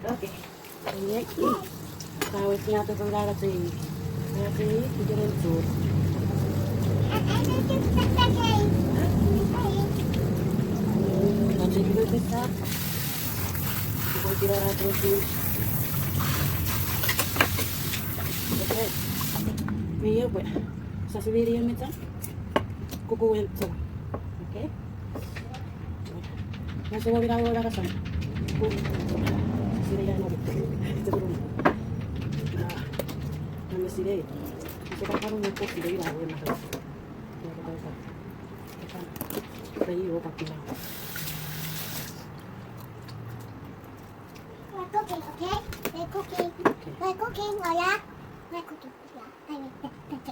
Okay. Next, tawid niya ito pang lalating. Lalating, hindi rin ito. Lalating dito kita. Ito tira natin ito. Okay. Ngayon po, sasubiri yung ito. Kukuhin ito. Okay? Nasa mga wala ka sa sila yan ulit. Ito po rin. Ano sila eh. Kasi kakaroon ng po sila yung ako yung nakas. Nakataw sa. Tayo, papilaw. We're cooking, okay? We're cooking. Okay. We're cooking, Lola. We're cooking. Yeah, I mean,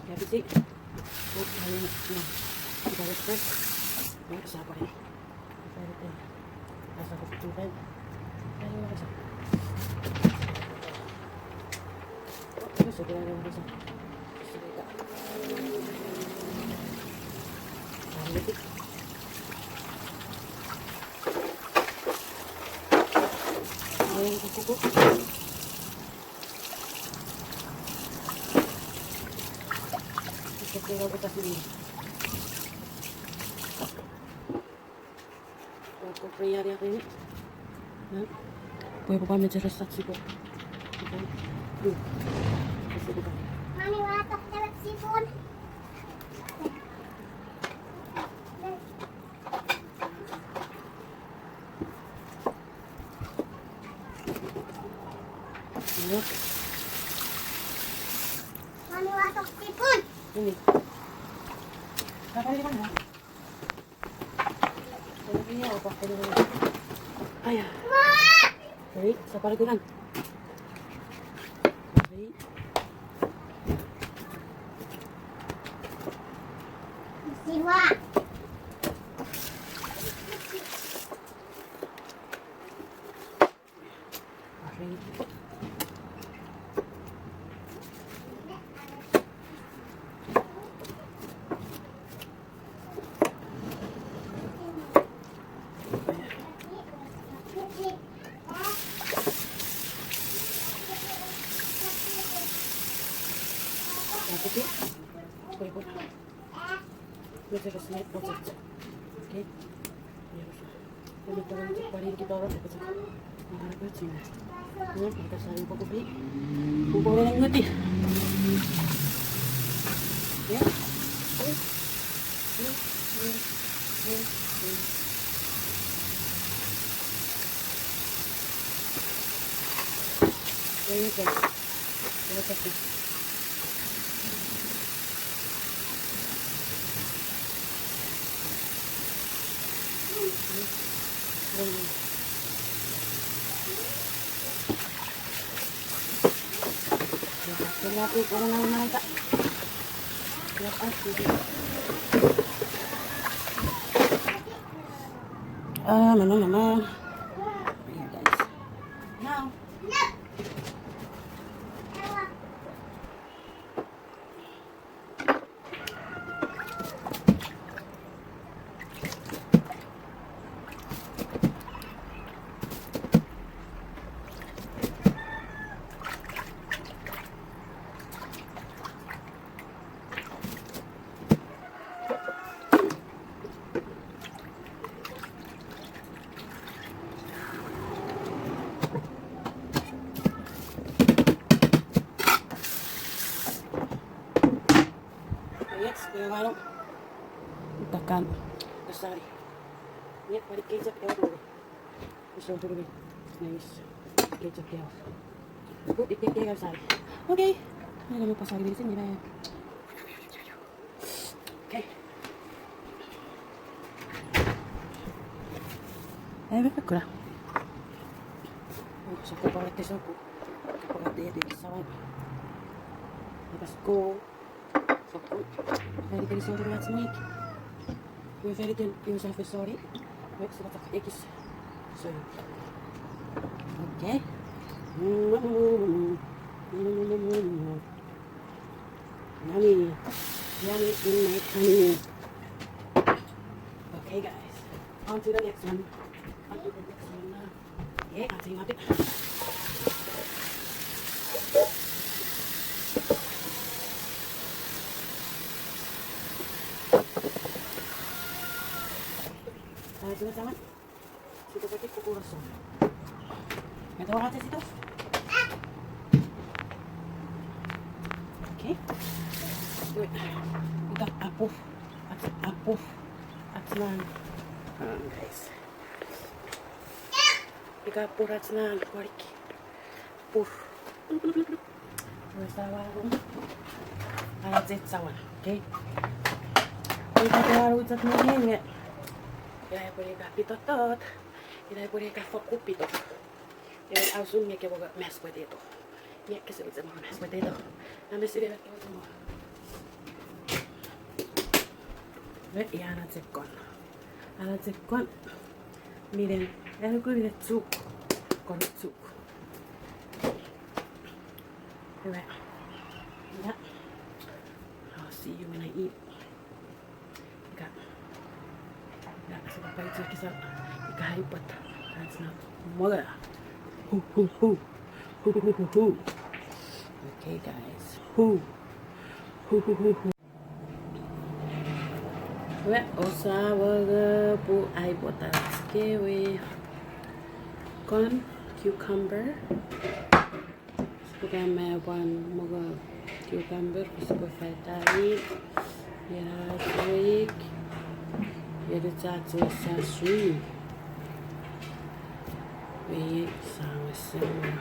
Kaya bisik. Huwag ayun na. Ibalit first. Huwag isa pa rin. Ibalit din. Nasa kutukan. Ayun na kasi. Gusto ko lang kasi. Sige ka. Palitik. Ayun yung kuko. Gusto ko lang butas nila. Huwag ko prayari ako yun. Ha? Pwede pa kami sa saksi ko. Okay? Kasi ko pa. Mommy, wanna talk to the seafood? Ano? Mommy, wanna talk seafood? Ini. Kakali ka mo. Kaya niya ako pa. Ay, okay, sa parigunan. Okay. Siwa. Okay. Tapi, boleh pun. Biasa ke snack box aja. Oke. Ya udah. Ini turun paling kita orang dapat sih. Mana ke sini. Ini kita saling kopi. Bubur yang ngerti. Ya. Ini kan. Ini kan. Natin kung ano naman ito. Mana naman. Ayan guys. Now. Kaya nga lang, itakan. Kasari. Yan, balik ketchup kaya ako. Gusto ko tuloy. Nice. Ketchup kaya ako. Put it kaya kasari. Okay. Ano naman pasari din sini ba? Okay. Ay, bakit ko na? Sa ko pa ito sa ko. Kapag dito sa mga. Lepas ko. Very very sorry about Mike. We're very yourself is sorry. Wait, so that's X. So okay. Yummy. Yummy in my tummy. Okay guys. On to the next one. On to the next one. Yeah, I think teman-teman. Situ tadi kuku kosong. Nggak tahu aja situ. Oke. Wait. Kita apuh. Atsnan. Guys. Kita apuh atsnan. Balik. Apuh. Wasawarung. Alat sawan. Oke. Kita baru cat nggak. Ya boleh pitotot. Kita boleh fokus pitot. Ya langsung nya kita buat mashed potato. Nya kita bisa buat mashed potato. Nah mesti dia pakai semua. Y ahora con, miren, algo de zuco, con zuco. Ya, I'll see you when I eat. Ya, sudah baik sudah kisah, ikahipot, that's not mother. Hu. Okay, guys, hu. Ve osağı bu aybotatski ve con cucumber. Sebagai mewan moga cucumber sebagai fatai ya suik ya dicaci sasui ve sama-sama.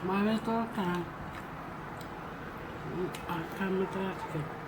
Mames todo está. Acá no te das que.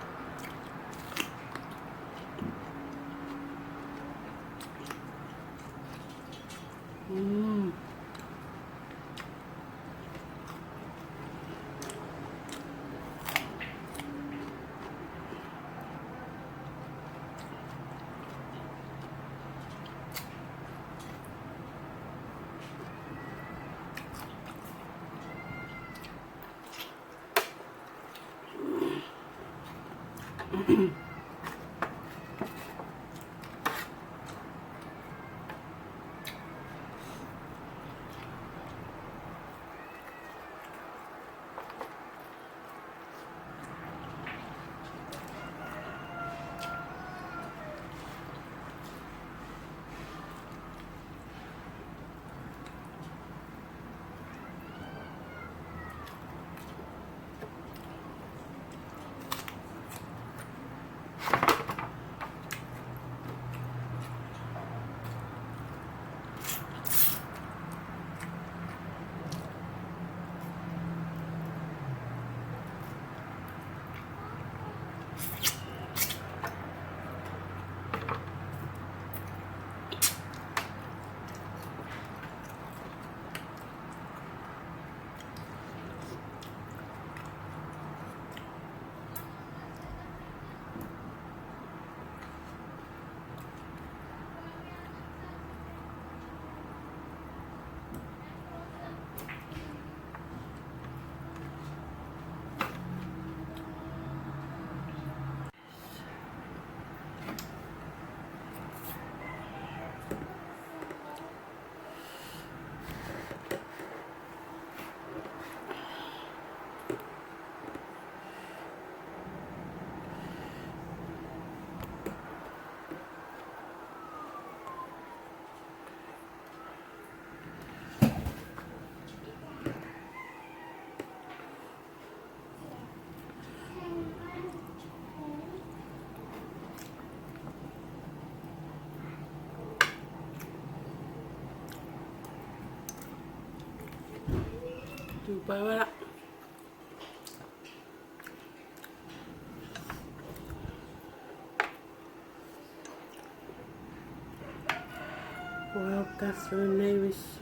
Voilà. Wow, Catherine Davis.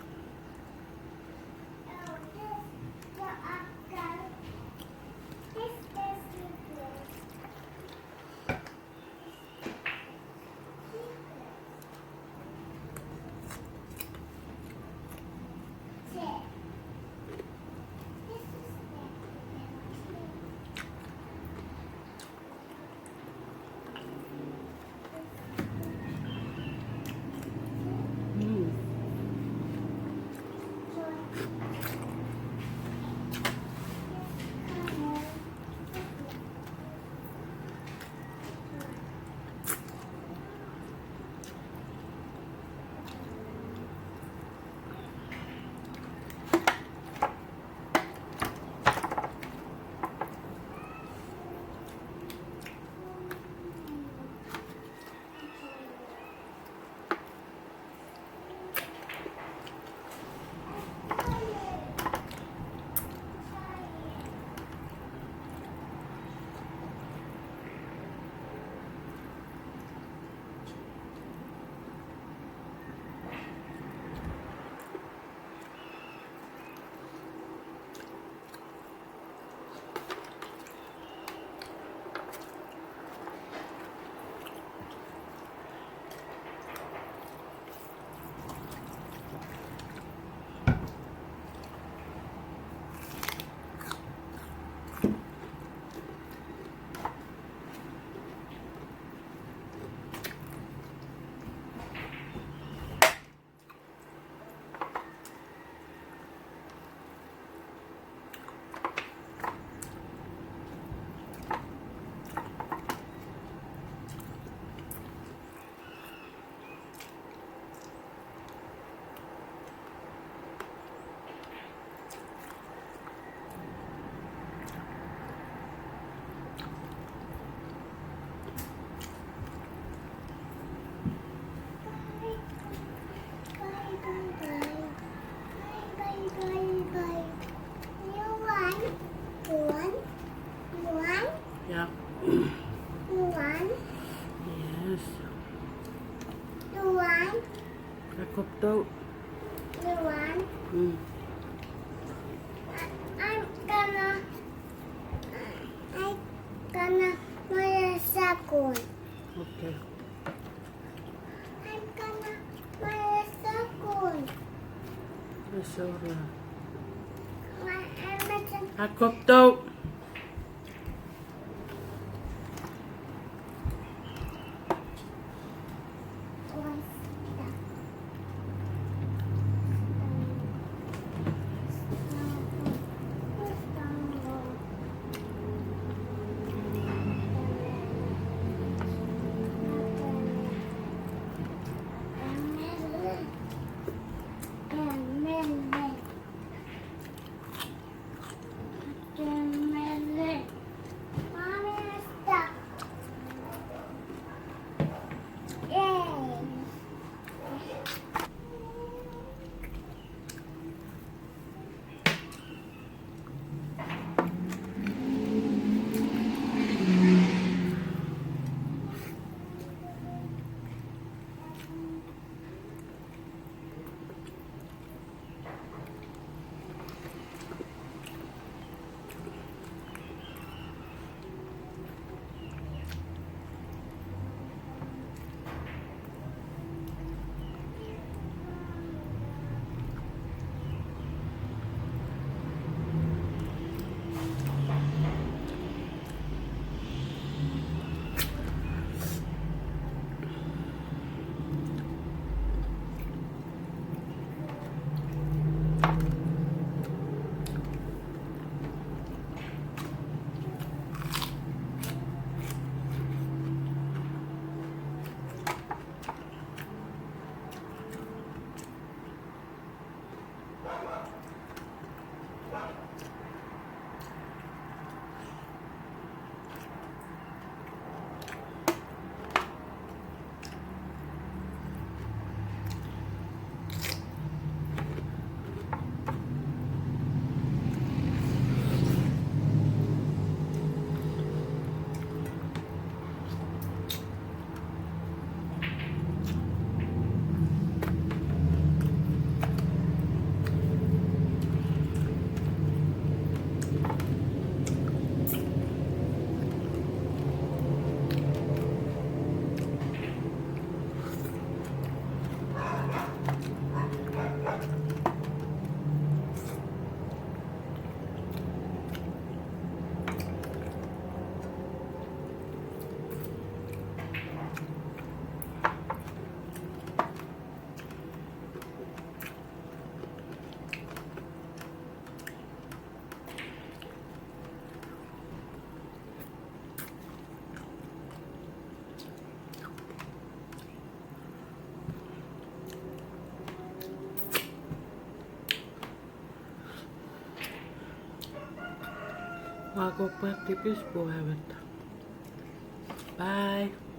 circle. Okay. I'm gonna my circle. Masura. I'm Ako to. Ako pa tipis po, Bye.